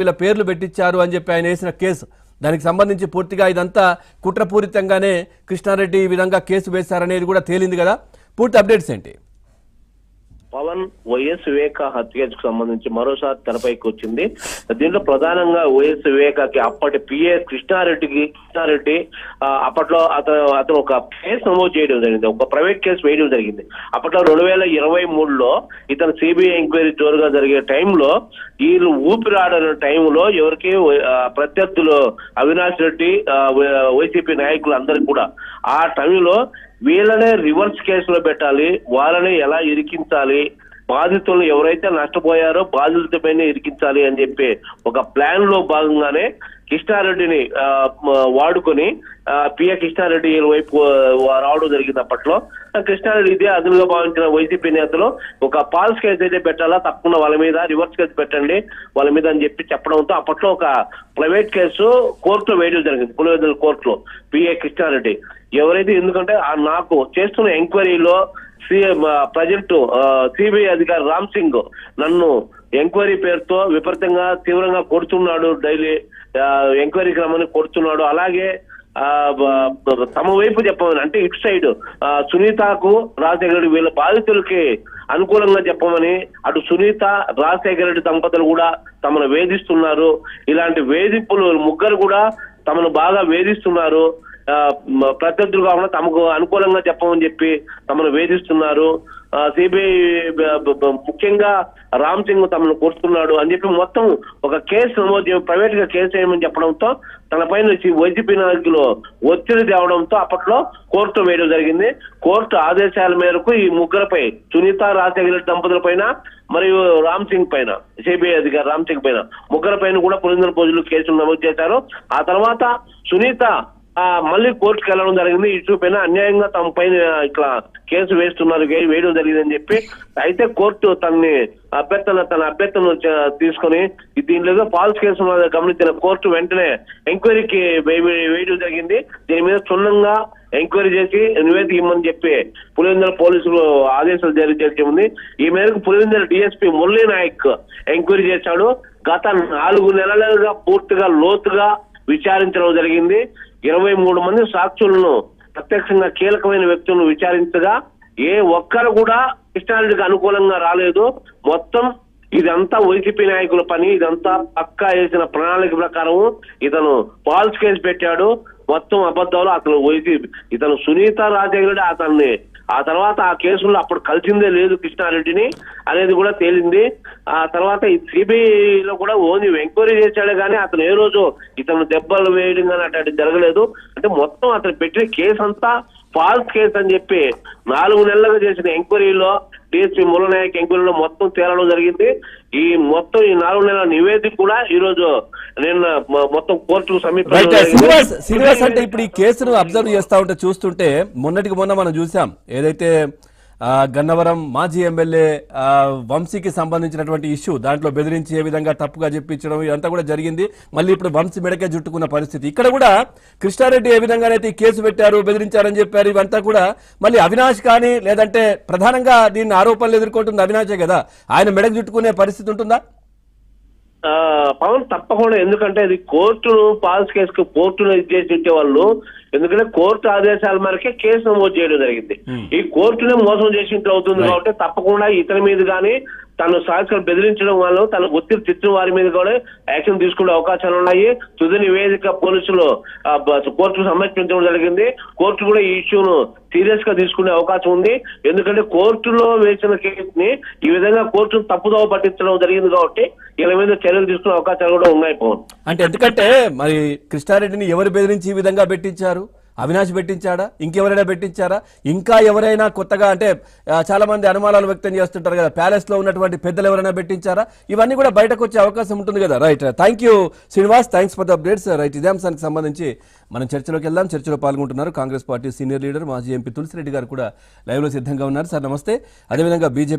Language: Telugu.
వీళ్ళ పేర్లు పెట్టించారు అని చెప్పి ఆయన వేసిన కేసు, దానికి సంబంధించి పూర్తిగా ఇదంతా కుట్రపూరితంగానే కృష్ణారెడ్డి ఈ విధంగా కేసు వేశారనేది కూడా తేలింది కదా. పూర్తి అప్డేట్స్ ఏంటి? పవన్ వైఎస్ వివేక హత్యకు సంబంధించి మరోసారి తెరపైకి వచ్చింది. దీంట్లో ప్రధానంగా వైఎస్ వివేకకి అప్పటి పిఏ కృష్ణారెడ్డి అప్పట్లో అతను ఒక కేసు నమోదు చేయడం జరిగింది, ఒక ప్రైవేట్ కేసు వేయడం జరిగింది. అప్పట్లో 2023లో ఇతను సిబిఐ ఎంక్వైరీ జోరుగా జరిగే టైంలో వీళ్ళు ఊపిరాడని టైంలో ఎవరికి ప్రత్యర్థులు అవినాష్ రెడ్డి వైసీపీ నాయకులు అందరికి కూడా ఆ టైంలో వీళ్ళనే రివర్స్ కేసులో పెట్టాలి, వాళ్ళని ఎలా ఇరికించాలి, బాధితులు ఎవరైతే నష్టపోయారో బాధితులపైన ఇరికించాలి అని చెప్పి ఒక ప్లాన్ లో భాగంగానే కృష్ణారెడ్డిని వాడుకొని పిఏ కృష్ణారెడ్డి వైపు రావడం జరిగింది. అప్పట్లో కృష్ణారెడ్డి ఇదే అదునుగా భావించిన వైసీపీ నేతలు ఒక ఫాల్స్ కేసు అయితే పెట్టాలా, తప్పకుండా వాళ్ళ మీద రివర్స్ కేసు పెట్టండి వాళ్ళ మీద అని చెప్పి చెప్పడంతో అప్పట్లో ఒక ప్రైవేట్ కేసు కోర్టులో వేయడం జరిగింది, పులివెందుల కోర్టులో పిఏ కృష్ణారెడ్డి ఎవరైతే, ఎందుకంటే నాకు చేస్తున్న ఎంక్వైరీలో ప్రజెంట్ సిబిఐ అధికారి రామ్ సింగ్ నన్ను ఎంక్వైరీ పేరుతో విపరీతంగా తీవ్రంగా కొడుతున్నాడు, డైలీ ఎంక్వైరీకి రమ్మని కొడుతున్నాడు. అలాగే తమ వైపు చెప్పమని, అంటే ఇటు సైడ్ సునీతకు రాజశేఖర రెడ్డి వీళ్ళ బాధితులకి అనుకూలంగా చెప్పమని అటు సునీత రాజశేఖర రెడ్డి దంపతులు కూడా తమను వేధిస్తున్నారు. ఇలాంటి వేధింపులు ముగ్గురు కూడా తమను బాగా వేధిస్తున్నారు, ప్రత్యర్థులు కాకుండా తమకు అనుకూలంగా చెప్పమని చెప్పి తమను వేధిస్తున్నారు. సిబిఐ ముఖ్యంగా రామ్ సింగ్ తమను కొడుతున్నాడు అని చెప్పి మొత్తం ఒక కేసు నమోదు ప్రైవేట్ గా కేసు వేయమని చెప్పడంతో తన పైన వైసీపీ నాయకులు ఒత్తిడి తేవడంతో అప్పట్లో కోర్టు వేయడం జరిగింది. కోర్టు ఆదేశాల మేరకు ఈ ముగ్గురుపై, సునీత రాజశేఖర రెడ్డి దంపతుల పైన మరియు రామ్ సింగ్ పైన, సిబిఐ అధికారి రామ్ సింగ్ పైన ముగ్గురు పైన కూడా పులివెందుల పోలీసులు కేసులు నమోదు చేశారు. ఆ తర్వాత సునీత మళ్ళీ కోర్టుకు వెళ్ళడం జరిగింది. ఇష్యూ పైన అన్యాయంగా తమ పైన ఇట్లా కేసు వేస్తున్నారు, వేయడం జరిగిందని చెప్పి. అయితే కోర్టు తన అభ్యర్థన తీసుకొని దీనిలో ఫాల్స్ కేసు గమనించిన కోర్టు వెంటనే ఎంక్వైరీకి వేయడం జరిగింది. దీని మీద క్షుణ్ణంగా ఎంక్వైరీ చేసి నివేదిక ఇమ్మని చెప్పి పులివెందుల పోలీసులు ఆదేశాలు జారీ చేసి ఉంది. ఈ మేరకు పులివెందుల డిఎస్పీ మురళీ నాయక్ ఎంక్వైరీ చేశాడు. గత 4 నెలలుగా పూర్తిగా లోతుగా విచారించడం జరిగింది. 23 మంది సాక్షులను ప్రత్యక్షంగా కీలకమైన వ్యక్తులను విచారించగా ఏ ఒక్కరు కూడా కృష్ణారెడ్డికి అనుకూలంగా రాలేదు. మొత్తం ఇదంతా వైసీపీ నాయకుల పని, ఇదంతా పక్కా వేసిన ప్రణాళిక ప్రకారం ఇతను ఫాల్స్ కేసు పెట్టాడు, మొత్తం అబద్ధాలు. అతను వైసీపీ ఇతను సునీత రాజశేఖర అతన్ని ఆ తర్వాత ఆ కేసుల్లో అప్పుడు కలిసిందే లేదు కృష్ణారెడ్డిని అనేది కూడా తేలింది. ఆ తర్వాత ఈ సిబిఐలో కూడా ఓన్లీ ఎంక్వైరీ చేశాడే కానీ అతను ఏ రోజు ఇతను దెబ్బలు వేయడం కానీ అటు జరగలేదు. అంటే మొత్తం అతను పెట్టిన కేసు అంతా ఫాల్స్ కేసు అని చెప్పి 4 నెలలుగా చేసిన ఎంక్వైరీలో డిఎస్పీ మురళనాయక్ ఎంక్వైరీలో మొత్తం తేలడం జరిగింది. ఈ మొత్తం ఈ 4 నెలల నివేదిక కూడా ఈ రోజు నిన్న మొత్తం కోర్టుకు శ్రీనివాస్, అంటే ఇప్పుడు ఈ కేసును అబ్జర్వ్ చేస్తా ఉంటే చూస్తుంటే మొన్నటికి మొన్న మనం చూసాం ఏదైతే గన్నవరం మాజీ ఎమ్మెల్యే వంశీకి సంబంధించినటువంటి ఇష్యూ, దాంట్లో బెదిరించి ఏ విధంగా తప్పుగా చెప్పించడం ఇదంతా కూడా జరిగింది. మళ్ళీ ఇప్పుడు వంశీ మెడకే జుట్టుకున్న పరిస్థితి. ఇక్కడ కూడా కృష్ణారెడ్డి ఏ విధంగానైతే ఈ కేసు పెట్టారు, బెదిరించారని చెప్పారు, ఇవంతా కూడా మళ్ళీ అవినాష్ కానీ లేదంటే ప్రధానంగా దీన్ని ఆరోపణలు ఎదుర్కొంటుంది అవినాషే కదా, ఆయన మెడకు జుట్టుకునే పరిస్థితి ఉంటుందా? పవన్ తప్పకుండా, ఎందుకంటే అది కోర్టును ఫాల్స్ కేసుకు కోర్టును చేసి వాళ్ళు, ఎందుకంటే కోర్టు ఆదేశాల మేరకే కేసు నమోదు చేయడం జరిగింది. ఈ కోర్టునే మోసం చేసినట్లు అవుతుంది కాబట్టి తప్పకుండా ఇతని మీద కానీ తను సాక్షులు బెదిరించడం వల్ల తన ఒత్తిడి తెచ్చిన వారి మీద కూడా యాక్షన్ తీసుకునే అవకాశాలు ఉన్నాయి. తుది నివేదిక పోలీసులు కోర్టుకు సమర్పించడం జరిగింది. కోర్టు కూడా ఈ ఇష్యూను సీరియస్ గా తీసుకునే అవకాశం ఉంది. ఎందుకంటే కోర్టులో వేసిన కేసుని ఈ విధంగా కోర్టును తప్పుదోవ పట్టించడం జరిగింది కాబట్టి వీళ్ళ మీద చర్యలు తీసుకునే అవకాశాలు కూడా ఉన్నాయి పవన్. అంటే ఎందుకంటే మరి కృష్ణారెడ్డిని ఎవరు బెదిరించి ఈ విధంగా పెట్టించారు? అవినాష్ పెట్టించాడా, ఇంకెవరైనా పెట్టించారా, ఇంకా ఎవరైనా కొత్తగా, అంటే చాలా మంది అనుమానాలు వ్యక్తం చేస్తుంటారు కదా, ప్యాలెస్ లో ఉన్నటువంటి పెద్దలు ఎవరైనా పెట్టించారా? ఇవన్నీ కూడా బయటకు వచ్చే అవకాశం ఉంటుంది కదా. Right, thank you Srinivas, thanks for the updates. Right, ఇదే అంశానికి సంబంధించి మనం చర్చలోకి వెళ్దాం. చర్చలో పాల్గొంటున్నారు కాంగ్రెస్ పార్టీ సీనియర్ లీడర్ మాజీ ఎంపీ తులసిరెడ్డి గారు కూడా లైవ్ లో సిద్ధంగా ఉన్నారు. సార్ నమస్తే. అదేవిధంగా బీజేపీ